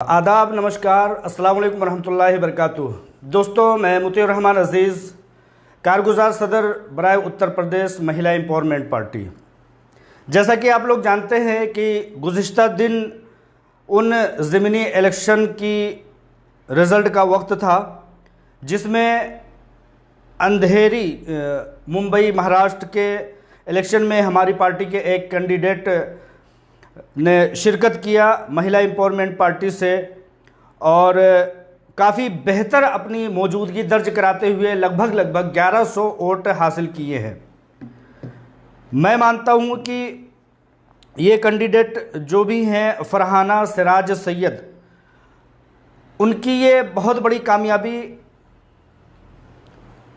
आदाब, नमस्कार, अस्सलाम वालेकुम रहमतुल्लाहि वबरकातुहू। दोस्तों, मैं मुतीउर रहमान अज़ीज़, कारगुज़ार सदर बराए उत्तर प्रदेश महिला एम्पावरमेंट पार्टी। जैसा कि आप लोग जानते हैं कि गुज़िश्ता दिन उन ज़मीनी इलेक्शन की रिज़ल्ट का वक्त था जिसमें अंधेरी मुंबई महाराष्ट्र के इलेक्शन में हमारी पार्टी के एक कैंडिडेट ने शिरकत किया महिला एम्पावरमेंट पार्टी से और काफ़ी बेहतर अपनी मौजूदगी दर्ज कराते हुए लगभग 1100 वोट हासिल किए हैं। मैं मानता हूं कि ये कैंडिडेट जो भी हैं फरहाना सिराज सैयद, उनकी ये बहुत बड़ी कामयाबी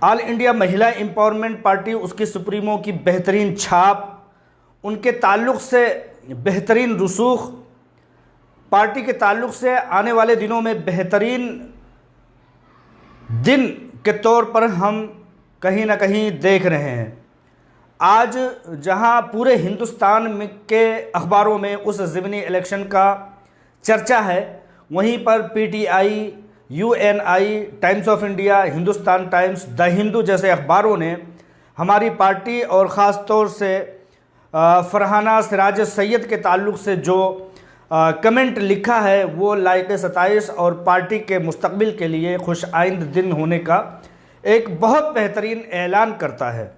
ऑल इंडिया महिला एम्पावरमेंट पार्टी, उसकी सुप्रीमो की बेहतरीन छाप, उनके ताल्लुक़ से बेहतरीन रसूख, पार्टी के ताल्लुक़ से आने वाले दिनों में बेहतरीन दिन के तौर पर हम कहीं ना कहीं देख रहे हैं। आज जहां पूरे हिंदुस्तान में के अखबारों में उस ज़मीनी इलेक्शन का चर्चा है, वहीं पर PTI, Uni, times of India, Hindustan times, the Hindu जैसे अखबारों ने हमारी पार्टी और ख़ास तौर से फरहाना सिराज सैयद के ताल्लुक़ से जो कमेंट लिखा है वो लायक 27 और पार्टी के मुस्तकबिल के लिए खुश आइंद दिन होने का एक बहुत बेहतरीन ऐलान करता है।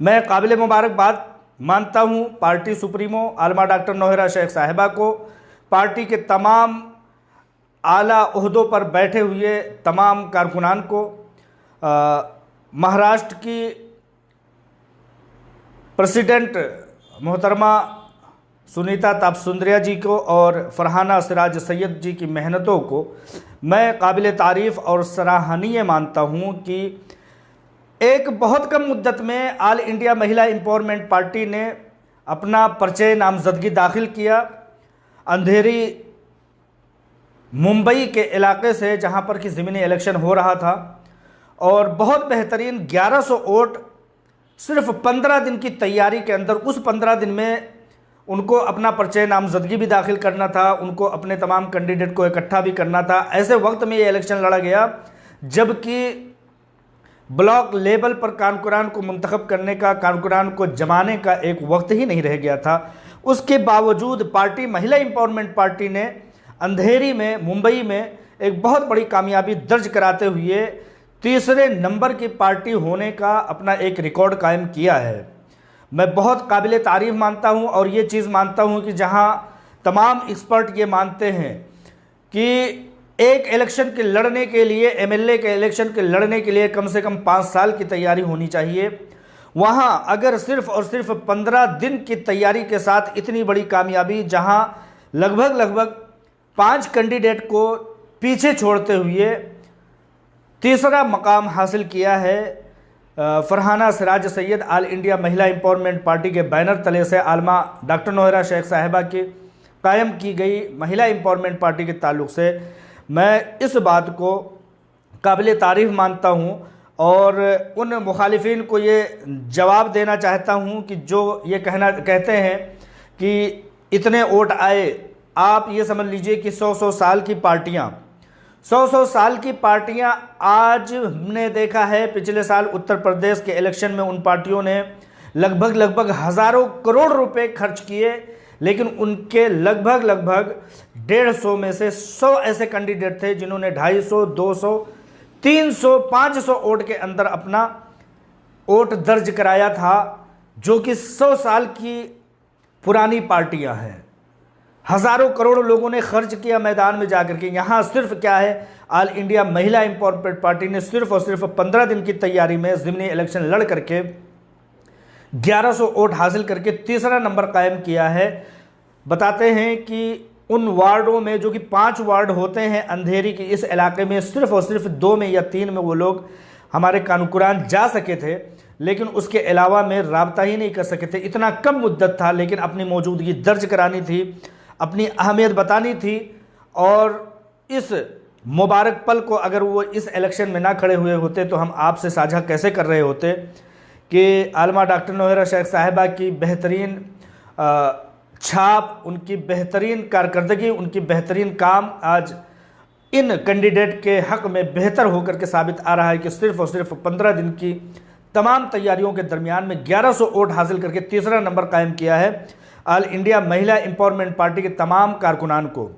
मैं काबिल मुबारकबाद मानता हूँ पार्टी सुप्रीमो आलमा डॉक्टर नौहरा शेख साहिबा को, पार्टी के तमाम आला ओहदों पर बैठे हुए तमाम कारकुनान को, महाराष्ट्र की प्रेसिडेंट मोहतरमा सुनीता तापसुंदरिया जी को और फरहाना सिराज सैयद जी की मेहनतों को मैं काबिल तारीफ़ और सराहनीय मानता हूं कि एक बहुत कम मुद्दत में ऑल इंडिया महिला एम्पावरमेंट पार्टी ने अपना पर्चे नामजदगी दाखिल किया। अंधेरी मुंबई के इलाके से जहां पर कि ज़मीनी इलेक्शन हो रहा था और बहुत बेहतरीन 1100 वोट सिर्फ 15 दिन की तैयारी के अंदर, उस 15 दिन में उनको अपना पर्चे नामजदगी भी दाखिल करना था, उनको अपने तमाम कैंडिडेट को इकट्ठा भी करना था। ऐसे वक्त में ये इलेक्शन लड़ा गया जबकि ब्लॉक लेवल पर कारकुनान को मुंतखब करने का, कारकुनान को जमाने का एक वक्त ही नहीं रह गया था। उसके बावजूद पार्टी महिला एम्पावरमेंट पार्टी ने अंधेरी में, मुंबई में एक बहुत बड़ी कामयाबी दर्ज कराते हुए तीसरे नंबर की पार्टी होने का अपना एक रिकॉर्ड कायम किया है। मैं बहुत काबिल तारीफ़ मानता हूं और ये चीज़ मानता हूं कि जहां तमाम एक्सपर्ट ये मानते हैं कि एक इलेक्शन के लड़ने के लिए, एमएलए के इलेक्शन के लड़ने के लिए कम से कम 5 साल की तैयारी होनी चाहिए, वहां अगर सिर्फ और सिर्फ 15 दिन की तैयारी के साथ इतनी बड़ी कामयाबी, जहां लगभग 5 कैंडिडेट को पीछे छोड़ते हुए तीसरा मकाम हासिल किया है फरहाना सिराज सैयद ऑल इंडिया महिला एम्पावरमेंट पार्टी के बैनर तले से आलमा डॉक्टर नौहरा शेख साहिबा की कायम की गई महिला एम्पावरमेंट पार्टी के ताल्लुक़ से मैं इस बात को काबिल तारीफ़ मानता हूँ और उन मुखालिफिन को ये जवाब देना चाहता हूँ कि जो ये कहते हैं कि इतने वोट आए। आप ये समझ लीजिए कि 100 साल की पार्टियाँ, 100 साल की पार्टियां, आज हमने देखा है पिछले साल उत्तर प्रदेश के इलेक्शन में उन पार्टियों ने लगभग हज़ारों करोड़ रुपए खर्च किए, लेकिन उनके लगभग 150 में से 100 ऐसे कैंडिडेट थे जिन्होंने 250, 200, 300, 500 वोट के अंदर अपना वोट दर्ज कराया था, जो कि 100 साल की पुरानी पार्टियां हैं। हज़ारों करोड़ लोगों ने खर्च किया मैदान में जाकर के। यहाँ सिर्फ क्या है, ऑल इंडिया महिला एम्पावरमेंट पार्टी ने सिर्फ और सिर्फ 15 दिन की तैयारी में ज़मीनी इलेक्शन लड़ करके 1100 वोट हासिल करके तीसरा नंबर कायम किया है। बताते हैं कि उन वार्डों में, जो कि 5 वार्ड होते हैं अंधेरी के इस इलाके में, सिर्फ और सिर्फ 2 में या 3 में वो लोग हमारे कारकुनान जा सके थे, लेकिन उसके अलावा में राब्ता ही नहीं कर सके थे। इतना कम मुद्दत था, लेकिन अपनी मौजूदगी दर्ज करानी थी, अपनी अहमियत बतानी थी और इस मुबारक पल को अगर वो इस इलेक्शन में ना खड़े हुए होते तो हम आपसे साझा कैसे कर रहे होते कि आलमा डॉक्टर नौहरा शेख साहिबा की बेहतरीन छाप, उनकी बेहतरीन कारकर्दगी, उनकी बेहतरीन काम आज इन कैंडिडेट के हक में बेहतर होकर के साबित आ रहा है कि सिर्फ और सिर्फ 15 दिन की तमाम तैयारियों के दरमियान में 1100 वोट हासिल करके तीसरा नंबर कायम किया है। ऑल इंडिया महिला एम्पावरमेंट पार्टी के तमाम कारकुनान को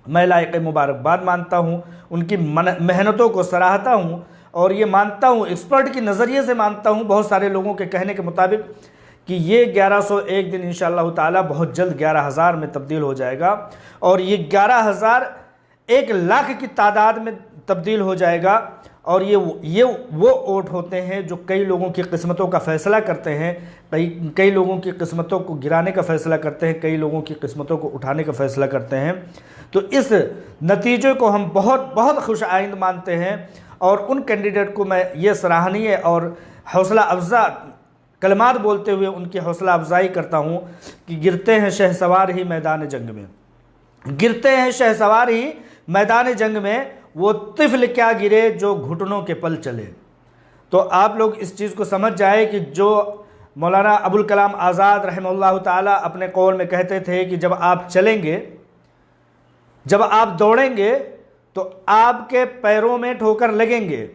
मैं लायक मुबारकबाद मानता हूँ, उनकी मेहनतों को सराहता हूँ और ये मानता हूँ, एक्सपर्ट के नज़रिए से मानता हूँ, बहुत सारे लोगों के कहने के मुताबिक कि ये 1100 एक दिन इंशाअल्लाह ताला बहुत जल्द 11,000 में तब्दील हो जाएगा और ये 11,000 1 लाख की तादाद में तब्दील हो जाएगा। और ये वो वोट होते हैं जो कई लोगों की किस्मतों का फ़ैसला करते हैं, कई लोगों की किस्मतों को गिराने का फ़ैसला करते हैं, कई लोगों की किस्मतों को उठाने का फ़ैसला करते हैं। तो इस नतीजे को हम बहुत बहुत खुश आइंद मानते हैं और उन कैंडिडेट को मैं ये सराहनीय और हौसला अफजा कलमात बोलते हुए उनकी हौसला अफजाई करता हूँ कि गिरते हैं शहसवार ही मैदान जंग में, गिरते हैं शहसवार ही मैदान जंग में, वो तिफल क्या गिरे जो घुटनों के पल चले। तो आप लोग इस चीज़ को समझ जाए कि जो मौलाना अबुल कलाम आज़ाद रहमतुल्लाह ताला अपने कौल में कहते थे कि जब आप चलेंगे, जब आप दौड़ेंगे तो आपके पैरों में ठोकर लगेंगे,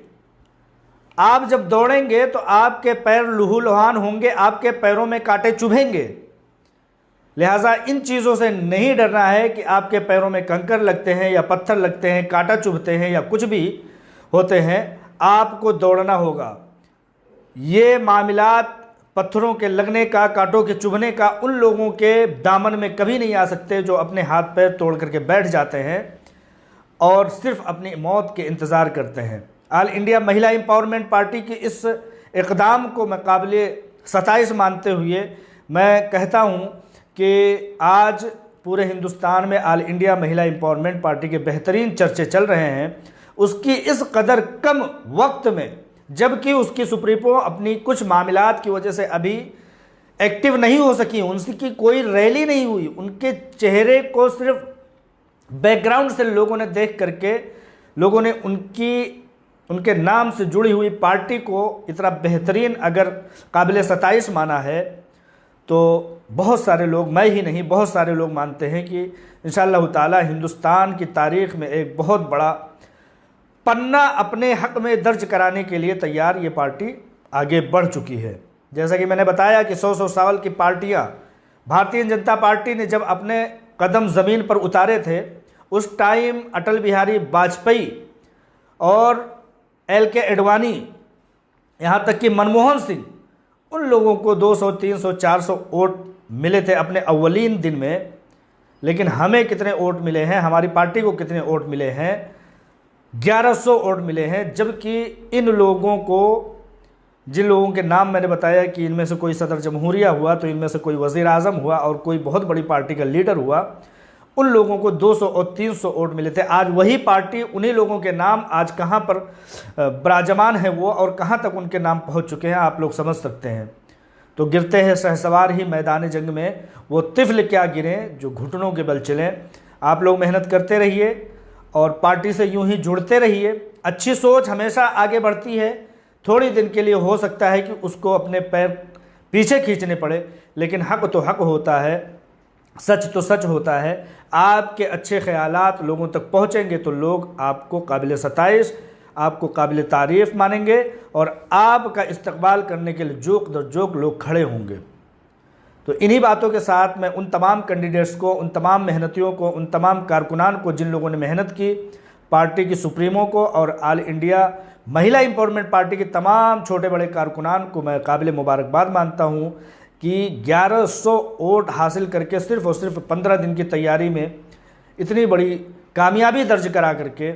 आप जब दौड़ेंगे तो आपके पैर लहूलुहान होंगे, आपके पैरों में कांटे चुभेंगे। लिहाजा इन चीज़ों से नहीं डरना है कि आपके पैरों में कंकर लगते हैं या पत्थर लगते हैं, कांटा चुभते हैं या कुछ भी होते हैं, आपको दौड़ना होगा। ये मामलात पत्थरों के लगने का, कांटों के चुभने का उन लोगों के दामन में कभी नहीं आ सकते जो अपने हाथ पैर तोड़ करके बैठ जाते हैं और सिर्फ अपनी मौत के इंतज़ार करते हैं। ऑल इंडिया महिला एम्पावरमेंट पार्टी की इस इक़दाम को मैं काबिल सताइश मानते हुए मैं कहता हूँ कि आज पूरे हिंदुस्तान में ऑल इंडिया महिला एम्पावरमेंट पार्टी के बेहतरीन चर्चे चल रहे हैं। उसकी इस कदर कम वक्त में, जबकि उसकी सुप्रीमो अपनी कुछ मामलात की वजह से अभी एक्टिव नहीं हो सकी, उनकी कोई रैली नहीं हुई, उनके चेहरे को सिर्फ बैकग्राउंड से लोगों ने देख करके लोगों ने उनके नाम से जुड़ी हुई पार्टी को इतना बेहतरीन अगर काबिल सताइश माना है तो बहुत सारे लोग, मैं ही नहीं बहुत सारे लोग मानते हैं कि इंशाअल्लाह ताला हिंदुस्तान की तारीख़ में एक बहुत बड़ा पन्ना अपने हक़ में दर्ज कराने के लिए तैयार ये पार्टी आगे बढ़ चुकी है। जैसा कि मैंने बताया कि 100 साल की पार्टियां, भारतीय जनता पार्टी ने जब अपने कदम ज़मीन पर उतारे थे उस टाइम अटल बिहारी वाजपेयी और LK एडवाणी, यहाँ तक कि मनमोहन सिंह, उन लोगों को 200, 300, 400 वोट मिले थे अपने अव्वलीन दिन में। लेकिन हमें कितने वोट मिले हैं, हमारी पार्टी को कितने वोट मिले हैं? 1100 वोट मिले हैं। जबकि इन लोगों को, जिन लोगों के नाम मैंने बताया कि इनमें से कोई सदर जमहूरिया हुआ, तो इनमें से कोई वज़ीर आज़म हुआ और कोई बहुत बड़ी पार्टी का लीडर हुआ, उन लोगों को 200 और 300 वोट मिले थे। आज वही पार्टी, उन्हीं लोगों के नाम आज कहाँ पर विराजमान है वो और कहाँ तक उनके नाम पहुँच चुके हैं, आप लोग समझ सकते हैं। तो गिरते हैं शहसवार ही मैदान जंग में, वो तिफल क्या गिरें जो घुटनों के बल चलें। आप लोग मेहनत करते रहिए और पार्टी से यूं ही जुड़ते रहिए। अच्छी सोच हमेशा आगे बढ़ती है। थोड़ी दिन के लिए हो सकता है कि उसको अपने पैर पीछे खींचने पड़े, लेकिन हक तो हक होता है, सच तो सच होता है। आपके अच्छे ख्यालात लोगों तक पहुँचेंगे तो लोग आपको काबिल सताइश, आपको काबिल तारीफ़ मानेंगे और आपका इस्तकबाल करने के लिए जोक दर जोक लोग खड़े होंगे। तो इन्हीं बातों के साथ मैं उन तमाम कैंडिडेट्स को, उन तमाम मेहनतियों को, उन तमाम कारकुनान को जिन लोगों ने मेहनत की, पार्टी की सुप्रीमो को और ऑल इंडिया महिला एम्पावरमेंट पार्टी के तमाम छोटे बड़े कारकुनान को मैं काबिल मुबारकबाद मानता हूँ कि 1100 वोट हासिल करके सिर्फ़ और सिर्फ 15 दिन की तैयारी में इतनी बड़ी कामयाबी दर्ज करा करके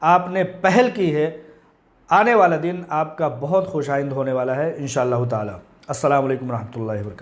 आपने पहल की है। आने वाला दिन आपका बहुत खुशाइंद होने वाला है इंशाअल्लाह ताला। अस्सलामु अलैकुम रहमतुल्लाहि व बरकातहू।